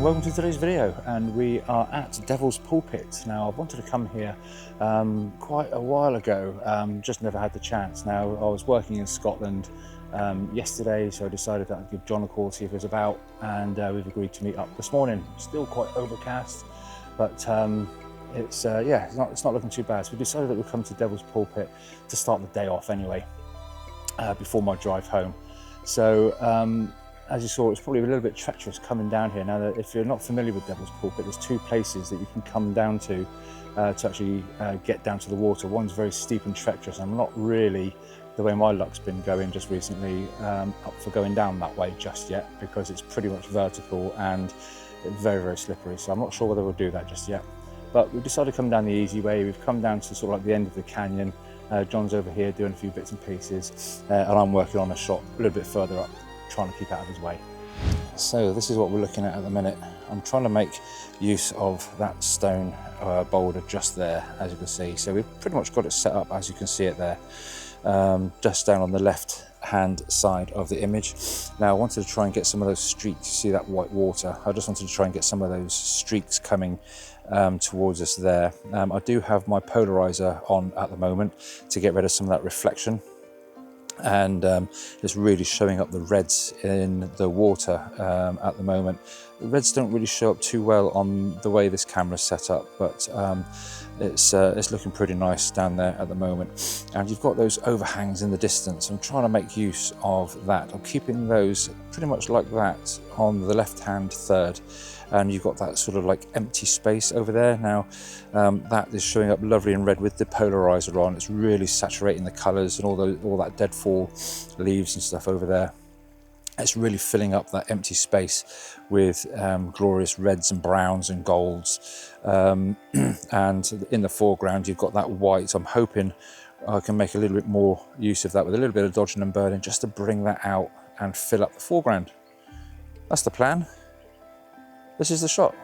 welcome to today's video, and we are at Devil's Pulpit. Now, I wanted to come here quite a while ago, just never had the chance. Now, I was working in Scotland yesterday, so I decided that I'd give John a call, see if he was about, and we've agreed to meet up this morning. Still quite overcast, but it's not looking too bad. So we decided that we'd come to Devil's Pulpit to start the day off anyway, before my drive home. So as you saw, it's probably a little bit treacherous coming down here. Now, if you're not familiar with Devil's Pulpit, there's two places that you can come down to actually get down to the water. One's very steep and treacherous. I'm not really, the way my luck's been going just recently, up for going down that way just yet, because it's pretty much vertical and it's very, very slippery. So I'm not sure whether we'll do that just yet. But we've decided to come down the easy way. We've come down to sort of like the end of the canyon. John's over here doing a few bits and pieces, and I'm working on a shot a little bit further up, trying to keep out of his way. So this is what we're looking at the minute. I'm trying to make use of that stone boulder just there, as you can see. So we've pretty much got it set up as you can see it there, just down on the left hand side of the image. Now I wanted to try and get some of those streaks. See that white water? I just wanted to try and get some of those streaks coming towards us there. I do have my polarizer on at the moment to get rid of some of that reflection, and it's really showing up the reds in the water at the moment. The reds don't really show up too well on the way this camera's set up, but it's looking pretty nice down there at the moment. And you've got those overhangs in the distance. I'm trying to make use of that. I'm keeping those pretty much like that on the left hand third, and you've got that sort of like empty space over there. Now that is showing up lovely in red with the polarizer on. It's really saturating the colors and all that deadfall leaves and stuff over there. It's really filling up that empty space with glorious reds and browns and golds. And in the foreground, you've got that white. I'm hoping I can make a little bit more use of that with a little bit of dodging and burning, just to bring that out and fill up the foreground. That's the plan. This is the shot.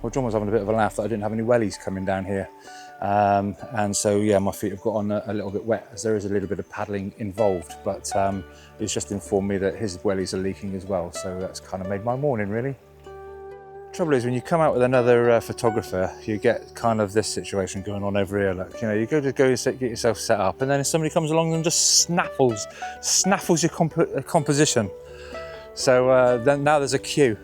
Well, John was having a bit of a laugh that I didn't have any wellies coming down here. And so, yeah, my feet have got on a little bit wet, as there is a little bit of paddling involved, but he's just informed me that his wellies are leaking as well. So that's kind of made my morning, really. Trouble is, when you come out with another photographer, you get kind of this situation going on over here. Like, you know, you go get yourself set up, and then somebody comes along and just snaffles your composition. So then now there's a queue.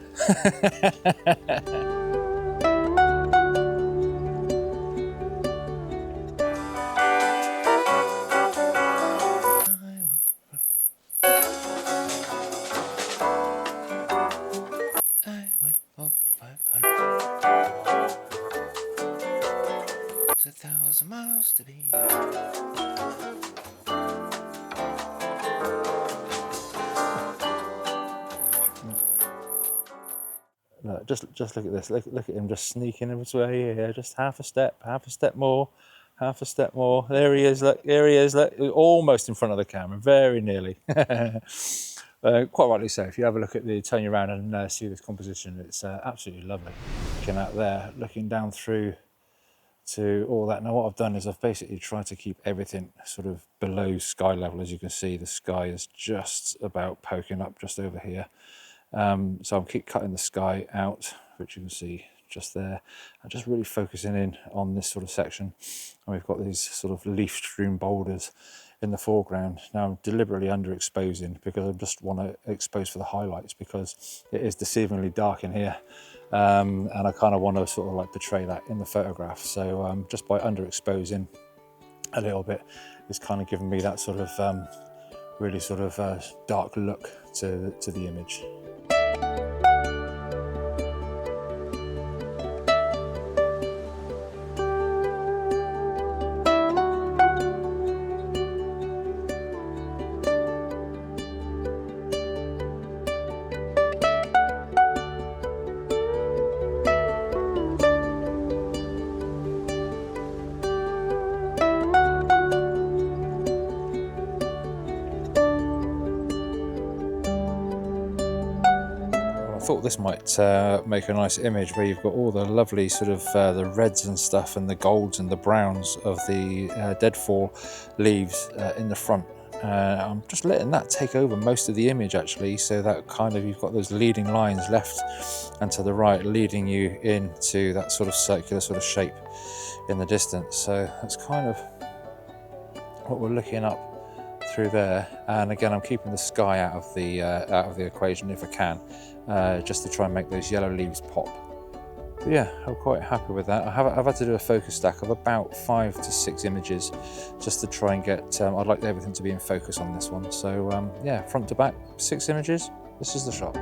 Miles to be. Look, just look at this. Look at him just sneaking his way here. Just half a step more. There he is. Look, here he is. Look, almost in front of the camera, very nearly. Quite rightly so. If you have a look at turn you around and see this composition, it's absolutely lovely. Looking out there, looking down through to all that. Now what I've done is I've basically tried to keep everything sort of below sky level. As you can see, the sky is just about poking up just over here. So I'm keep cutting the sky out, which you can see just there. I'm just really focusing in on this sort of section. And we've got these sort of leaf-strewn boulders in the foreground. Now I'm deliberately underexposing because I just want to expose for the highlights, because it is deceivingly dark in here. And I kind of want to sort of like portray that in the photograph. So just by underexposing a little bit, it's kind of giving me that sort of really sort of dark look to the image. thought this might make a nice image where you've got all the lovely sort of the reds and stuff and the golds and the browns of the deadfall leaves in the front. I'm just letting that take over most of the image actually, so that kind of you've got those leading lines left and to the right leading you into that sort of circular sort of shape in the distance. So that's kind of what we're looking up through there. And again, I'm keeping the sky out of the equation if I can, just to try and make those yellow leaves pop. But yeah, I'm quite happy with that. I've had to do a focus stack of about 5 to 6 images just to try and get, I'd like everything to be in focus on this one. So yeah, front to back, 6 images, this is the shot.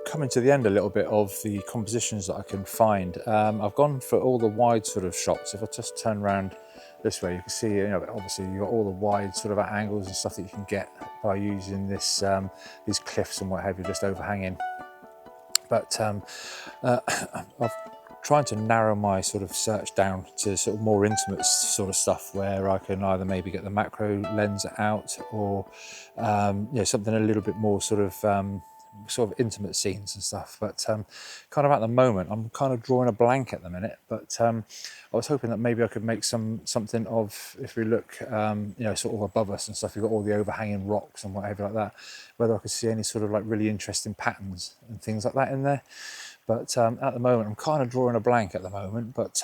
Coming to the end a little bit of the compositions that I can find. I've gone for all the wide sort of shots. If I just turn around this way, you can see, you know, obviously you've got all the wide sort of angles and stuff that you can get by using this these cliffs and what have you, just overhanging. But I've trying to narrow my sort of search down to sort of more intimate sort of stuff where I can either maybe get the macro lens out or you know, something a little bit more sort of intimate scenes and stuff. But kind of at the moment I'm kind of drawing a blank at the minute, but I was hoping that maybe I could make something of, if we look you know, sort of above us and stuff, you've got all the overhanging rocks and whatever like that, whether I could see any sort of like really interesting patterns and things like that in there. But at the moment I'm kind of drawing a blank at the moment, but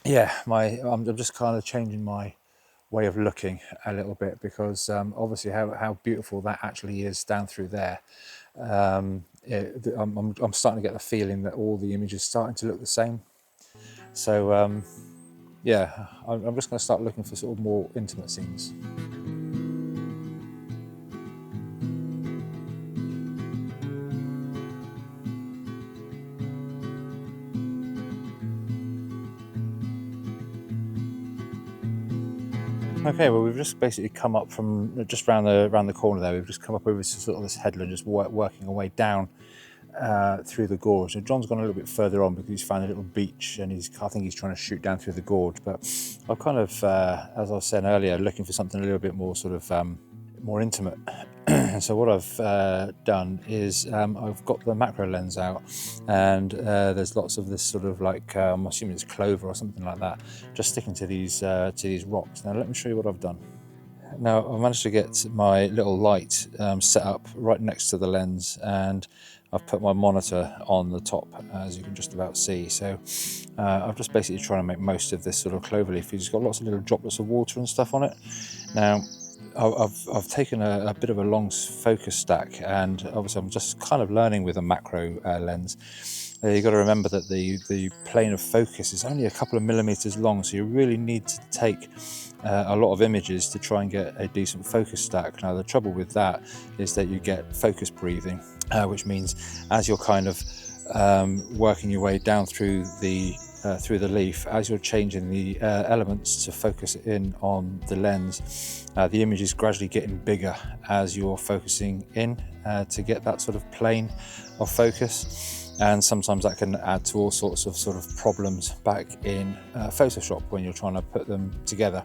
yeah, I'm just kind of changing my way of looking a little bit, because obviously how beautiful that actually is down through there. I'm starting to get the feeling that all the images are starting to look the same. So yeah, I'm just going to start looking for sort of more intimate scenes. Okay, well, we've just basically come up from just round the corner there. We've just come up over sort of this headland, just working our way down through the gorge. So John's gone a little bit further on because he's found a little beach, and I think he's trying to shoot down through the gorge. But I've kind of, as I was saying earlier, looking for something a little bit more sort of more intimate. So what I've done is I've got the macro lens out, and there's lots of this sort of like I'm assuming it's clover or something like that, just sticking to these rocks. Now let me show you what I've done. Now I've managed to get my little light set up right next to the lens, and I've put my monitor on the top, as you can just about see. So I'm just basically trying to make most of this sort of clover leaf. It's got lots of little droplets of water and stuff on it. Now I've taken a bit of a long focus stack, and obviously I'm just kind of learning with a macro lens. You've got to remember that the plane of focus is only a couple of millimeters long, so you really need to take a lot of images to try and get a decent focus stack. Now the trouble with that is that you get focus breathing, which means as you're kind of working your way down through the leaf, as you're changing the elements to focus in on the lens, the image is gradually getting bigger as you're focusing in to get that sort of plane of focus. And sometimes that can add to all sorts of problems back in Photoshop when you're trying to put them together.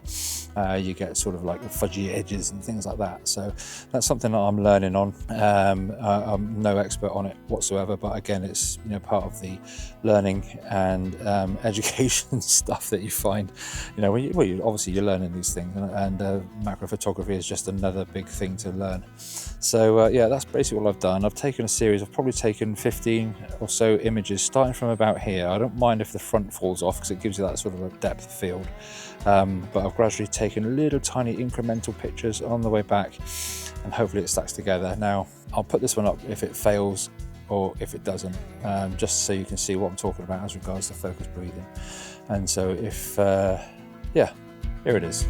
You get sort of like the fudgy edges and things like that. So that's something that I'm learning on. I'm no expert on it whatsoever, but again, it's part of the learning and education stuff that you find. Obviously you're learning these things, and macro photography is just another big thing to learn. So yeah, that's basically what I've done. I've taken a series. I've probably taken 15 or so images starting from about here. I don't mind if the front falls off because it gives you that sort of a depth of field, but I've gradually taken little tiny incremental pictures on the way back, and hopefully it stacks together. Now I'll put this one up if it fails or if it doesn't, just so you can see what I'm talking about as regards to focus breathing. And so if yeah, here it is.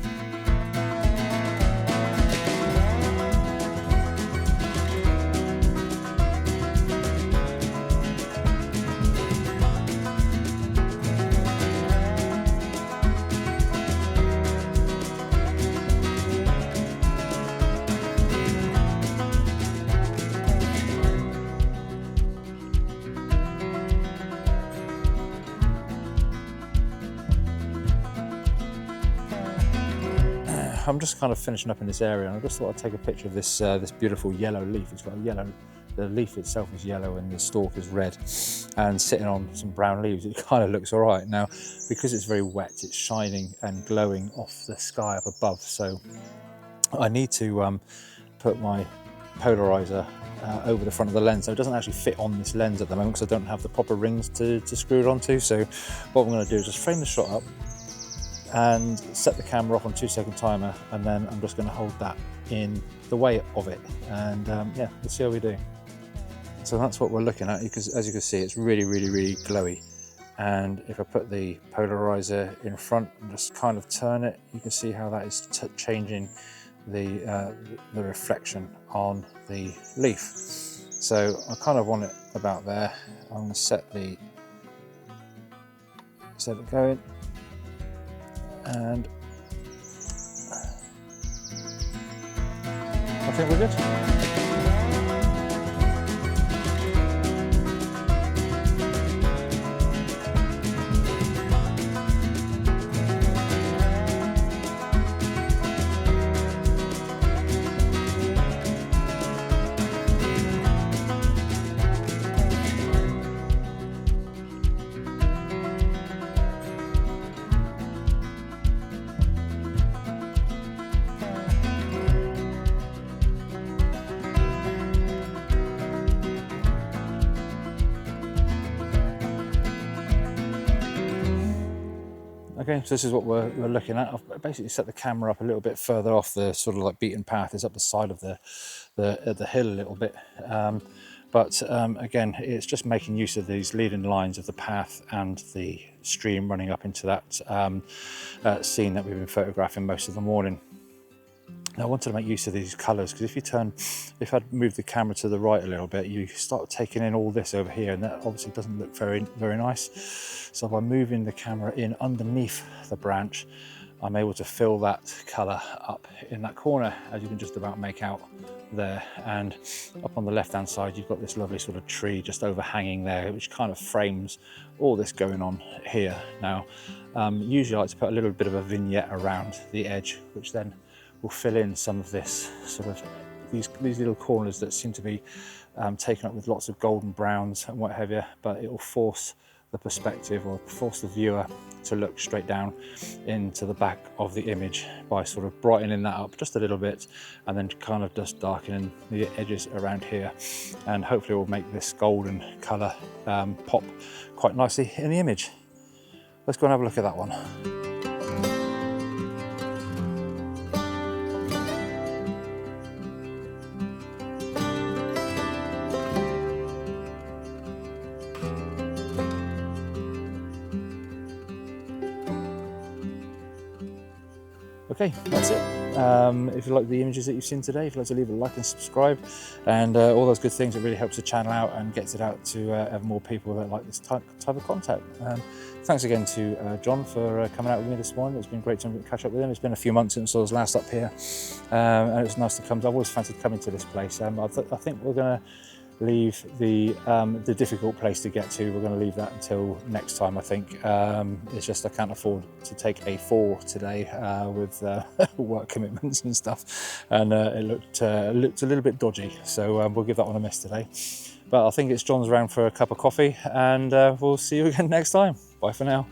I'm just kind of finishing up in this area, and I just thought I'd take a picture of this this beautiful yellow leaf. It's got a yellow, the leaf itself is yellow and the stalk is red, and sitting on some brown leaves, it kind of looks all right. Now, because it's very wet, it's shining and glowing off the sky up above, so I need to put my polarizer over the front of the lens, so it doesn't actually fit on this lens at the moment because I don't have the proper rings to screw it onto. So what I'm going to do is just frame the shot up and set the camera off on 2-second timer, and then I'm just going to hold that in the way of it, and yeah, let's see how we do. So that's what we're looking at, because as you can see, it's really glowy. And if I put the polarizer in front and just kind of turn it, you can see how that is changing the reflection on the leaf. So I kind of want it about there. I'm going to set it going, and I think we're good. Okay, so this is what we're looking at. I've basically set the camera up a little bit further off the sort of like beaten path. It's up the side of the hill a little bit. But again, it's just making use of these leading lines of the path and the stream running up into that scene that we've been photographing most of the morning. Now, I wanted to make use of these colours, because if I'd moved the camera to the right a little bit, you start taking in all this over here, and that obviously doesn't look very nice. So by moving the camera in underneath the branch, I'm able to fill that colour up in that corner, as you can just about make out there. And up on the left hand side, you've got this lovely sort of tree just overhanging there, which kind of frames all this going on here. Now, usually I like to put a little bit of a vignette around the edge, which then will fill in some of this sort of these little corners that seem to be taken up with lots of golden browns and what have you, but it will force the perspective, or force the viewer to look straight down into the back of the image by sort of brightening that up just a little bit, and then kind of just darkening the edges around here, and hopefully it will make this golden colour pop quite nicely in the image. Let's go and have a look at that one. Okay, that's it. If you like the images that you've seen today, if you'd like to leave a like and subscribe, and all those good things, it really helps the channel out and gets it out to ever more people that like this type of content. Thanks again to John for coming out with me this morning. It's been great to catch up with him. It's been a few months since I was last up here, and it was nice to come. I've always fancied coming to this place. I think we're going to leave the difficult place to get to. We're going to leave that until next time, I think. It's just I can't afford to take A4 today with work commitments and stuff, and it looked a little bit dodgy, so we'll give that one a miss today. But I think it's John's round for a cup of coffee, and we'll see you again next time. Bye for now.